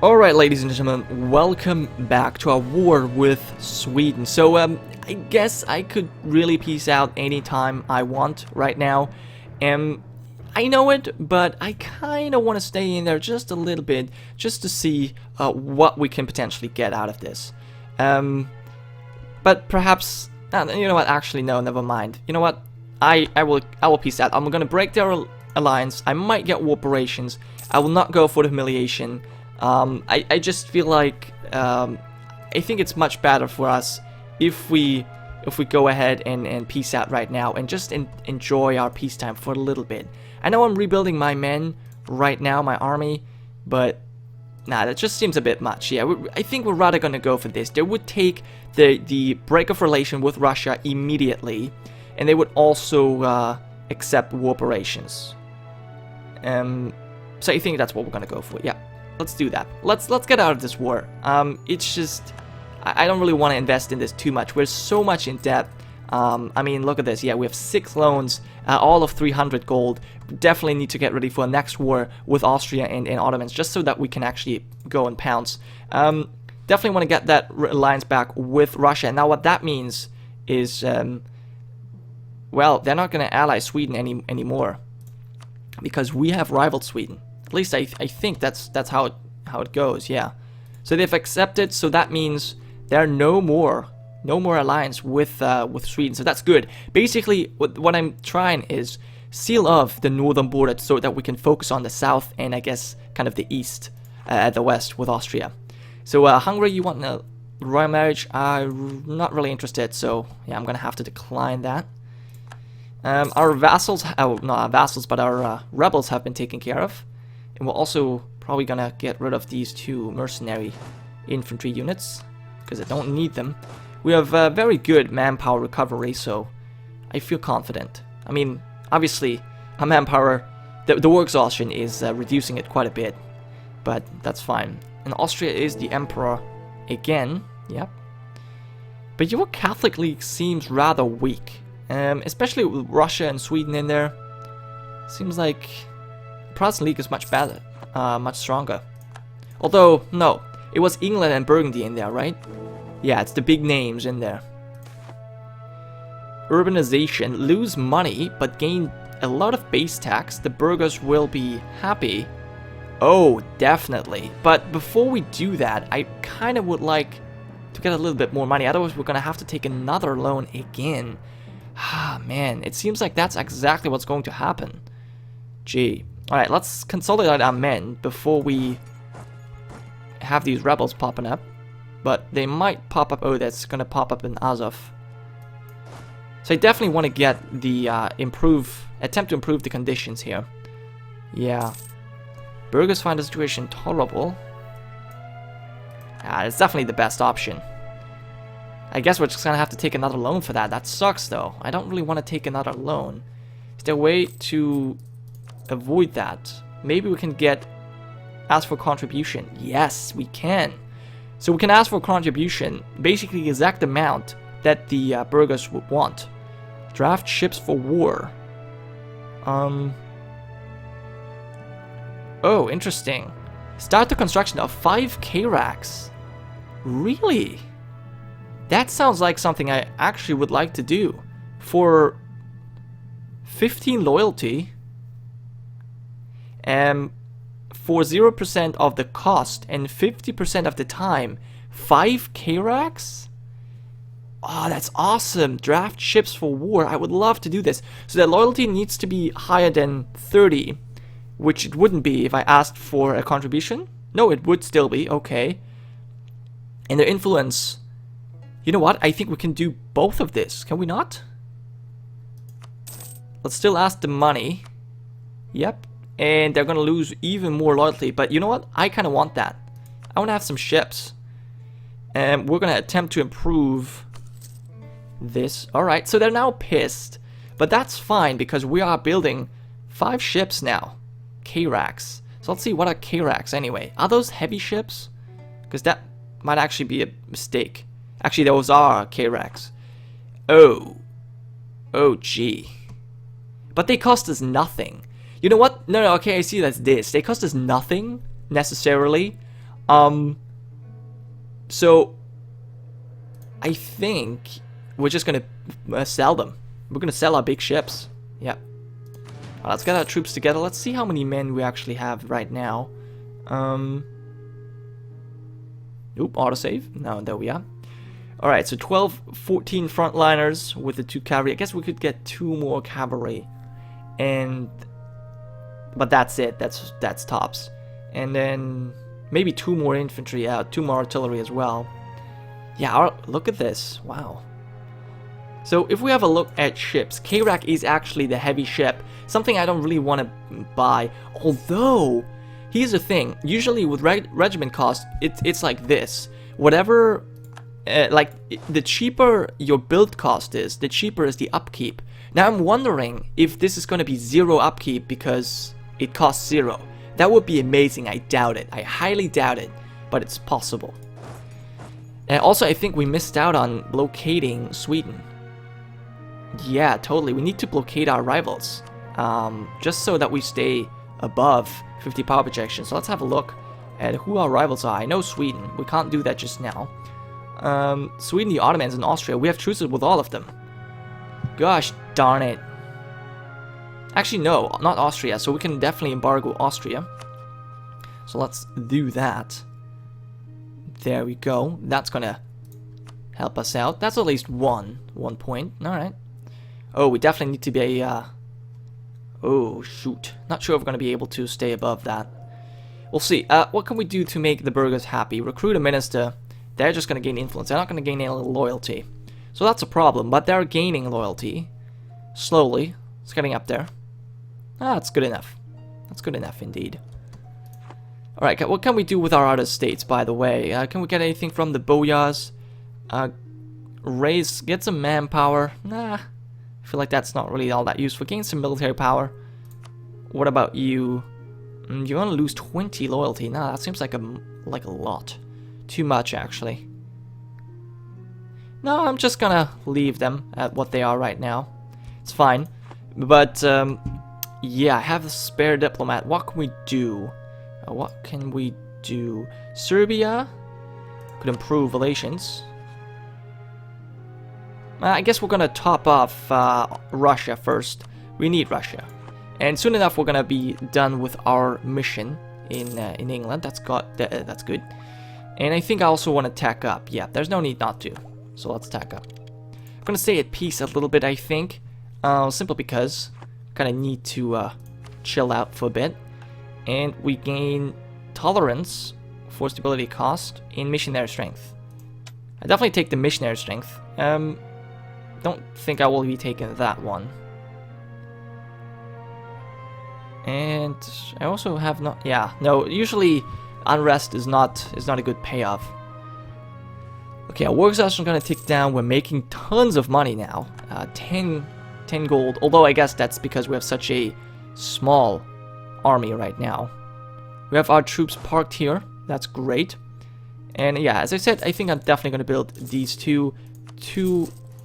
Alright, ladies and gentlemen, welcome back to our war with Sweden. So, I guess I could really peace out anytime I want right now. I know it, but I kind of want to stay in there just a little bit, just to see what we can potentially get out of this. But perhaps, you know what, actually no, never mind. You know what, I will peace out. I'm gonna break their alliance. I might get war operations. I will not go for the humiliation. I just feel like I think it's much better for us if we go ahead and peace out right now and just enjoy our peacetime for a little bit. I know I'm rebuilding my men right now, my army, but nah, that just seems a bit much. Yeah, I think we're rather gonna go for this. They would take the break of relation with Russia immediately, and they would also accept war operations. So I think that's what we're gonna go for. Yeah. Let's do that. Let's get out of this war. It's just I don't really want to invest in this too much. We're so much in debt. I mean, look at this. Yeah, we have 6 loans, all of 300 gold. We definitely need to get ready for a next war with Austria and Ottomans, just so that we can actually go and pounce. Definitely want to get that alliance back with Russia. Now, what that means is, well, they're not going to ally Sweden anymore, because we have rivaled Sweden. At least I think that's how it goes. Yeah. So they've accepted. So that means there are no more alliance with Sweden. So that's good. Basically, what I'm trying is seal off the northern border so that we can focus on the south and I guess kind of the east, the west with Austria. So Hungary, you want a royal marriage? I'm not really interested. So yeah, I'm gonna have to decline that. Our vassals, not our vassals, but our rebels have been taken care of. And we're also probably gonna get rid of these 2 mercenary infantry units, because I don't need them. We have very good manpower recovery, so I feel confident. I mean, obviously, our manpower, the war exhaustion is reducing it quite a bit, but that's fine. And Austria is the emperor again, yep. But your Catholic League seems rather weak, especially with Russia and Sweden in there. Seems like Protestant League is much better, much stronger. Although, no, it was England and Burgundy in there, right? Yeah, it's the big names in there. Urbanization, lose money, but gain a lot of base tax. The burghers will be happy. Oh, definitely. But before we do that, I kind of would like to get a little bit more money. Otherwise, we're going to have to take another loan again. Ah, man, it seems like that's exactly what's going to happen. Gee. Alright, let's consolidate our men before we have these rebels popping up. But they might pop up. Oh, that's going to pop up in Azov. So I definitely want to get the attempt to improve the conditions here. Yeah. Burghers find the situation tolerable. It's definitely the best option. I guess we're just going to have to take another loan for that. That sucks, though. I don't really want to take another loan. Is there a way to avoid that? Maybe we can ask for contribution. Yes, we can. So we can ask for contribution, basically the exact amount that the burghers would want. Draft ships for war. Oh, interesting. Start the construction of 5 Cossacks. Really? That sounds like something I actually would like to do. For 15 loyalty. For 0% of the cost and 50% of the time, 5 Cossacks? Oh, that's awesome. Draft ships for war. I would love to do this. So that loyalty needs to be higher than 30, which it wouldn't be if I asked for a contribution. No, it would still be. Okay. And their influence. You know what? I think we can do both of this. Can we not? Let's still ask the money. Yep. And they're going to lose even more loyalty. But you know what? I kind of want that. I want to have some ships. And we're going to attempt to improve this. Alright, so they're now pissed. But that's fine because we are building 5 ships now. Cossacks. So let's see, what are Cossacks anyway? Are those heavy ships? Because that might actually be a mistake. Actually, those are Cossacks. Oh. Oh, gee. But they cost us nothing. You know what? No, okay, I see that's this. They cost us nothing, necessarily. So I think we're just gonna sell them. We're gonna sell our big ships. Yeah. Let's get our troops together. Let's see how many men we actually have right now. Oop, autosave. No, there we are. Alright, so 12, 14 frontliners with the 2 cavalry. I guess we could get 2 more cavalry. But that's it. That's tops. And then maybe 2 more infantry, 2 more artillery as well. Yeah, look at this. Wow. So if we have a look at ships, K-Rack is actually the heavy ship. Something I don't really want to buy. Although, here's the thing. Usually with regiment cost, it's like this. Whatever, the cheaper your build cost is, the cheaper is the upkeep. Now I'm wondering if this is going to be 0 upkeep because it costs 0. That would be amazing. I doubt it. I highly doubt it. But it's possible. And also, I think we missed out on blockading Sweden. Yeah, totally. We need to blockade our rivals. Just so that we stay above 50 power projection. So let's have a look at who our rivals are. I know Sweden. We can't do that just now. Sweden, the Ottomans, and Austria. We have truces with all of them. Gosh darn it. Actually, no, not Austria. So we can definitely embargo Austria. So let's do that. There we go. That's gonna help us out. That's at least one point. Alright. Oh, we definitely need to be oh, shoot. Not sure if we're gonna be able to stay above that. We'll see. What can we do to make the burghers happy? Recruit a minister. They're just gonna gain influence. They're not gonna gain any loyalty. So that's a problem, but they're gaining loyalty. Slowly. It's getting up there. That's good enough. That's good enough indeed. Alright, what can we do with our other states, by the way? Can we get anything from the boyars? Get some manpower. Nah, I feel like that's not really all that useful. Gain some military power. What about you? You're gonna lose 20 loyalty. Nah, that seems like a lot. Too much, actually. No, I'm just gonna leave them at what they are right now. It's fine. But, yeah, I have a spare diplomat. What can we do? What can we do? Serbia could improve relations. I guess we're gonna top off Russia first. We need Russia, and soon enough we're gonna be done with our mission in England. That's good. And I think I also want to tack up. Yeah, there's no need not to. So let's tack up. I'm gonna stay at peace a little bit. I think, simply because kind of need to chill out for a bit. And we gain tolerance for stability cost in missionary strength. I definitely take the missionary strength. Don't think I will be taking that one. And I also have not. Yeah, no. Usually, unrest is not a good payoff. Okay, our work exhaustion is gonna tick down. We're making tons of money now. 10 gold. Although I guess that's because we have such a small army right now. We have our troops parked here. That's great. And yeah, as I said, I think I'm definitely going to build these two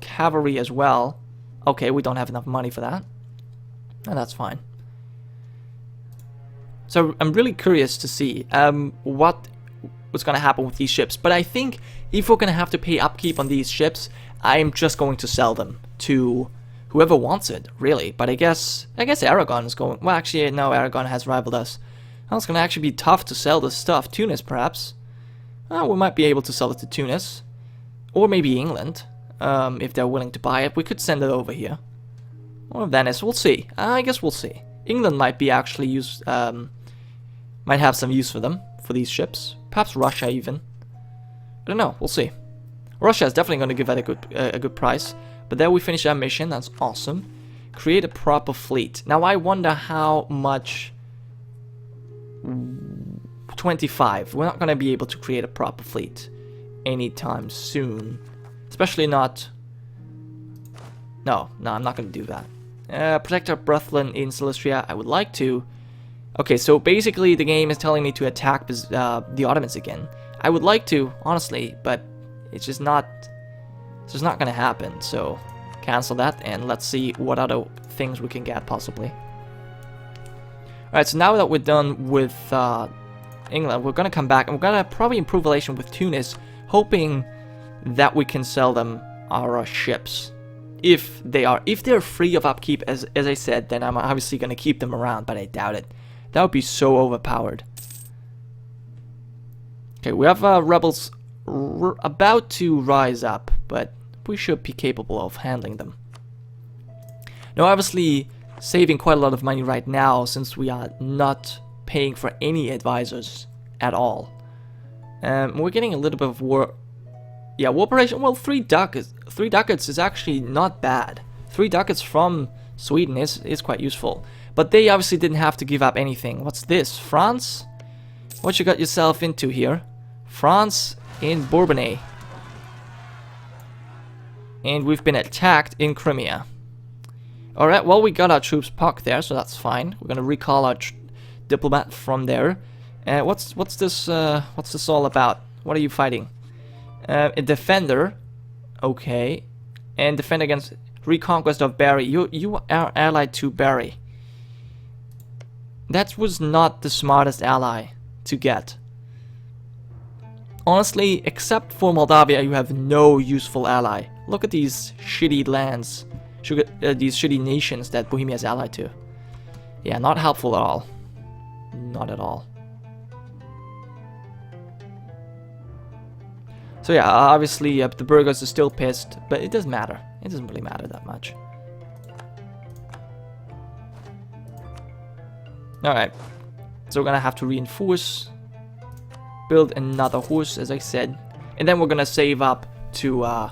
cavalry as well. Okay, we don't have enough money for that. And that's fine. So I'm really curious to see what's going to happen with these ships. But I think if we're going to have to pay upkeep on these ships, I'm just going to sell them to whoever wants it, really. But I guess Aragon is going. Well, actually, no. Aragon has rivaled us. Well, it's gonna actually be tough to sell this stuff. Tunis, perhaps. We might be able to sell it to Tunis, or maybe England, if they're willing to buy it. We could send it over here, or Venice. We'll see. I guess we'll see. England might be actually might have some use for them, for these ships. Perhaps Russia even. I don't know. We'll see. Russia is definitely going to give that a good price. But there we finish our mission. That's awesome. Create a proper fleet. Now I wonder how much. 25. We're not going to be able to create a proper fleet anytime soon. Especially not. No, I'm not going to do that. Protect our Brethren in Silistria. I would like to. Okay, so basically the game is telling me to attack the Ottomans again. I would like to, honestly, but it's just not. It's just not going to happen. So cancel that and let's see what other things we can get possibly. Alright, so now that we're done with England. We're gonna come back and we're gonna probably improve relation with Tunis, hoping that we can sell them our ships. If they're free of upkeep, as I said, then I'm obviously gonna keep them around, but I doubt it. That would be so overpowered. Okay, we have rebels about to rise up, but we should be capable of handling them. Now, obviously, saving quite a lot of money right now, since we are not paying for any advisors at all. We're getting a little bit of war. Yeah, war operation. Well, 3 ducats is actually not bad. 3 ducats from Sweden is quite useful. But they obviously didn't have to give up anything. What's this? France? What you got yourself into here? France in Bourbonnais. And we've been attacked in Crimea. Alright, well, we got our troops parked there, so that's fine. We're gonna recall our diplomat from there. What's this all about? What are you fighting? A defender. Okay. And defend against reconquest of Bari. You are allied to Bari. That was not the smartest ally to get. Honestly, except for Moldavia, you have no useful ally. Look at these shitty lands. These shitty nations that Bohemia is allied to. Yeah, not helpful at all. Not at all. So yeah, obviously the burghers are still pissed, but it doesn't matter. It doesn't really matter that much. Alright, so we're gonna have to reinforce, build another horse, as I said, and then we're gonna save up to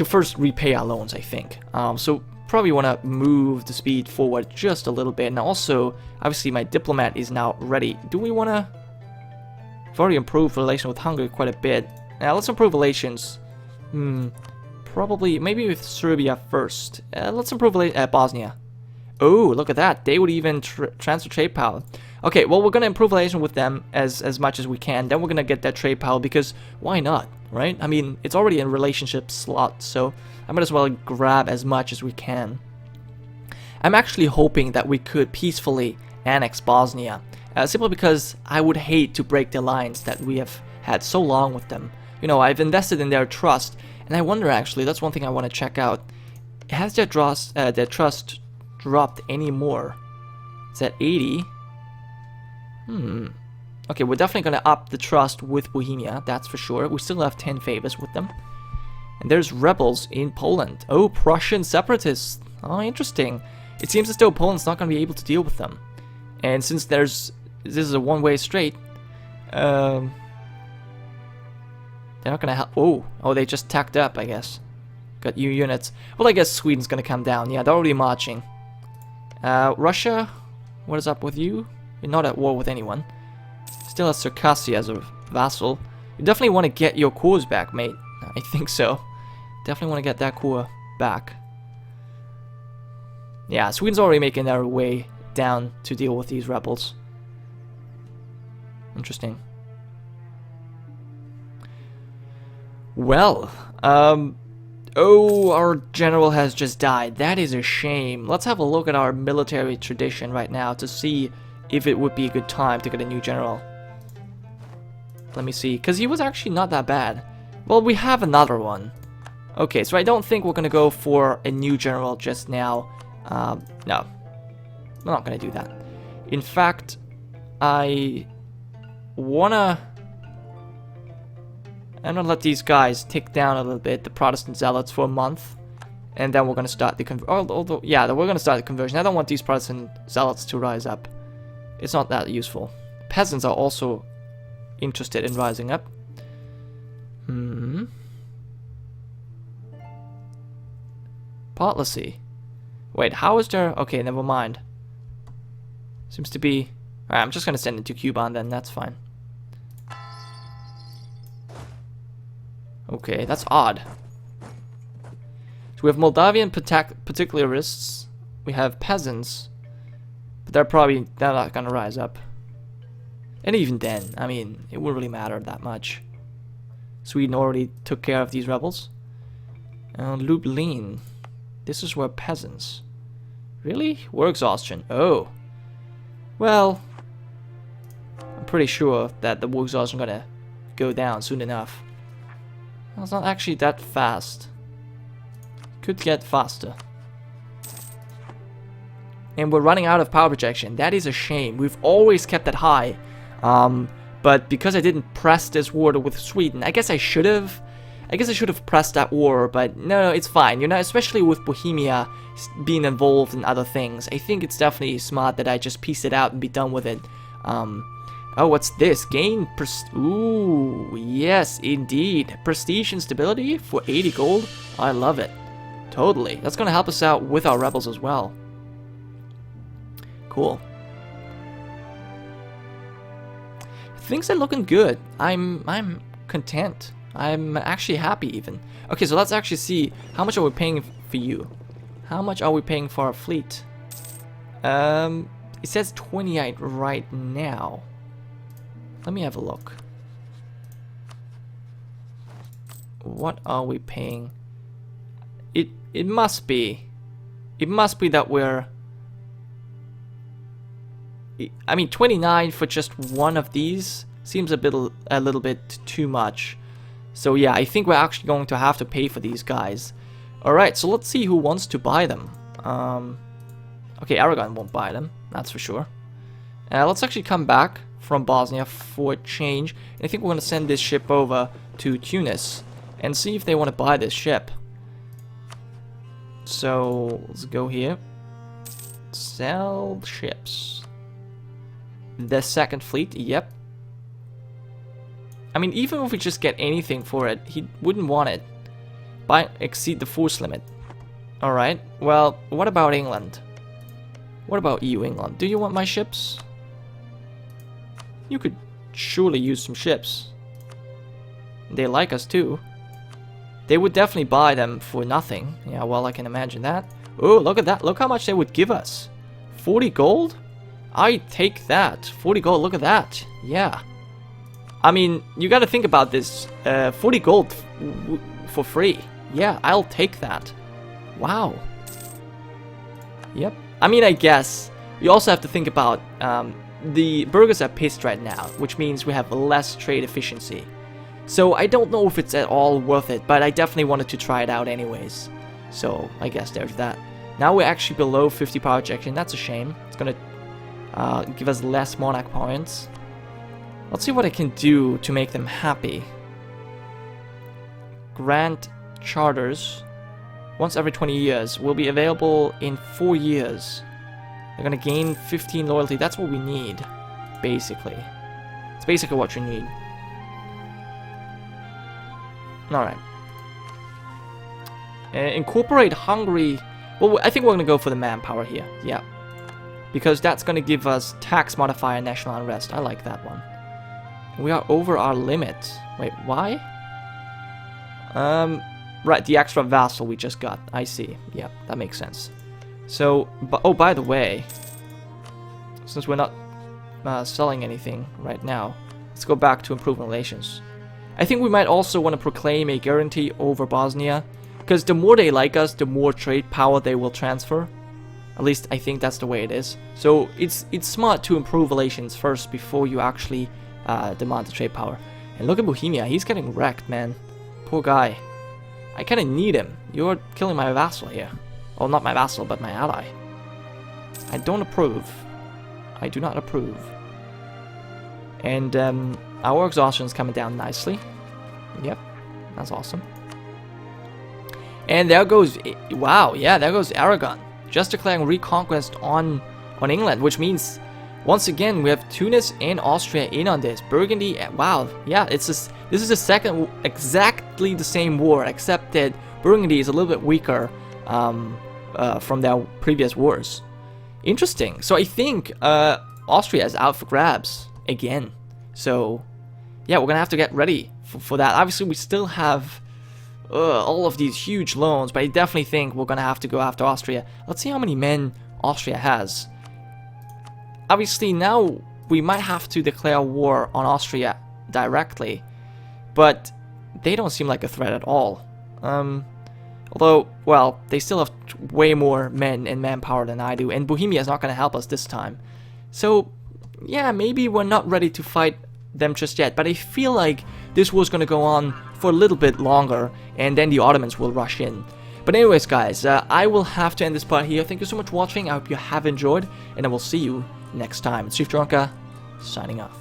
first repay our loans, I think. So probably want to move the speed forward just a little bit, and also, obviously, my diplomat is now ready. Do we want to? We've already improved relation with Hungary quite a bit. Now let's improve relations. Probably maybe with Serbia first. Let's improve Bosnia. Oh, look at that. They would even transfer trade power. Okay, well, we're going to improve relation with them as much as we can. Then we're going to get that trade power because why not, right? I mean, it's already in relationship slot, so I might as well grab as much as we can. I'm actually hoping that we could peacefully annex Bosnia, simply because I would hate to break the alliance that we have had so long with them. You know, I've invested in their trust, and I wonder actually, that's one thing I want to check out. Has their trust dropped any more? It's at 80. Okay, we're definitely going to up the trust with Bohemia, that's for sure. We still have 10 favors with them. And there's rebels in Poland. Oh, Prussian separatists. Oh, interesting. It seems as though Poland's not going to be able to deal with them. And since this is a one-way street, they're not going to help. Oh, they just tacked up, I guess. Got new units. Well, I guess Sweden's going to come down. Yeah, they're already marching. Russia, what is up with you? You're not at war with anyone. Still has Circassia as a vassal. You definitely want to get your cores back, mate. I think so. Definitely want to get that core back. Yeah, Sweden's already making their way down to deal with these rebels. Interesting. Well, oh, our general has just died. That is a shame. Let's have a look at our military tradition right now to see if it would be a good time to get a new general. Let me see, because he was actually not that bad. Well, we have another one. Okay, so I don't think we're going to go for a new general just now. No. We're not going to do that. In fact, I'm going to let these guys tick down a little bit, the Protestant zealots, for a month. And then we're going to start the conversion. Yeah, we're going to start the conversion. I don't want these Protestant zealots to rise up. It's not that useful. Peasants are also interested in rising up. Policy. Wait, how is there... Okay, never mind. Seems to be... Alright, I'm just going to send it to Cuban then, that's fine. Okay, that's odd. So we have Moldavian particularists. We have peasants. But they're not going to rise up. And even then, I mean, it wouldn't really matter that much. Sweden already took care of these rebels. Lublin. This is where peasants. Really? War exhaustion. Oh. Well, I'm pretty sure that the war exhaustion gonna go down soon enough. Well, it's not actually that fast. Could get faster. And we're running out of power projection. That is a shame. We've always kept it high. But because I didn't press this war with Sweden, I guess I should have. I guess I should have pressed that war, but no, it's fine. You know, especially with Bohemia being involved in other things. I think it's definitely smart that I just piece it out and be done with it. Oh, what's this? Gain ooh, yes, indeed. Prestige and stability for 80 gold. I love it. Totally. That's gonna help us out with our rebels as well. Cool. Things are looking good. I'm content. I'm actually happy even. Okay, so let's actually see how much are we paying for you. How much are we paying for our fleet? It says 28 right now. Let me have a look. What are we paying? It must be that we're, I mean, 29 for just one of these seems a little bit too much. So yeah, I think we're actually going to have to pay for these guys. Alright, so let's see who wants to buy them. Okay, Aragon won't buy them, that's for sure. Let's actually come back from Bosnia for a change. And I think we're going to send this ship over to Tunis and see if they want to buy this ship. So let's go here. Sell ships. The second fleet, yep. I mean, even if we just get anything for it, he wouldn't want it. Exceed the force limit. Alright, well, what about England? What about EU England? Do you want my ships? You could surely use some ships. They like us too. They would definitely buy them for nothing. Yeah, well, I can imagine that. Oh, look at that. Look how much they would give us. 40 gold? I take that. 40 gold, look at that. Yeah. I mean, you gotta think about this. 40 gold for free. Yeah, I'll take that. Wow. Yep. I mean, I guess you also have to think about the burghers are pissed right now, which means we have less trade efficiency. So I don't know if it's at all worth it, but I definitely wanted to try it out anyways. So I guess there's that. Now we're actually below 50 power ejection. That's a shame. It's gonna give us less monarch points. Let's see what I can do to make them happy. Grant charters once every 20 years will be available in 4 years. They're gonna gain 15 loyalty. That's what we need, basically. It's basically what you need. Alright. Incorporate Hungary. Well, I think we're gonna go for the manpower here. Yeah. Because that's gonna give us tax modifier and national unrest. I like that one. We are over our limit. Wait, why? Right, the extra vassal we just got. I see. Yeah, that makes sense. So, oh, by the way, since we're not selling anything right now, let's go back to improved relations. I think we might also want to proclaim a guarantee over Bosnia, because the more they like us, the more trade power they will transfer. At least I think that's the way it is. So it's smart to improve relations first before you actually demand the trade power. And look at Bohemia, he's getting wrecked, man. Poor guy. I kind of need him. You're killing my vassal here. Well, not my vassal, but my ally. I don't approve. I do not approve. And our exhaustion is coming down nicely. Yep, that's awesome. And there goes, wow, yeah, there goes Aragon, just declaring reconquest on England, which means once again we have Tunis and Austria in on this. Burgundy, wow, yeah, this is the second exactly the same war, except that Burgundy is a little bit weaker from their previous wars. Interesting. So I think Austria is out for grabs again. So yeah, we're gonna have to get ready for that. Obviously, we still have all of these huge loans, but I definitely think we're gonna have to go after Austria. Let's see how many men Austria has. Obviously, now we might have to declare war on Austria directly, but they don't seem like a threat at all. Although, well, they still have way more men and manpower than I do, and Bohemia is not going to help us this time. So, yeah, maybe we're not ready to fight them just yet, but I feel like this war's gonna go on for a little bit longer, and then the Ottomans will rush in. But anyways, guys, I will have to end this part here. Thank you so much for watching. I hope you have enjoyed, and I will see you next time. It's Chief Gironca, signing off.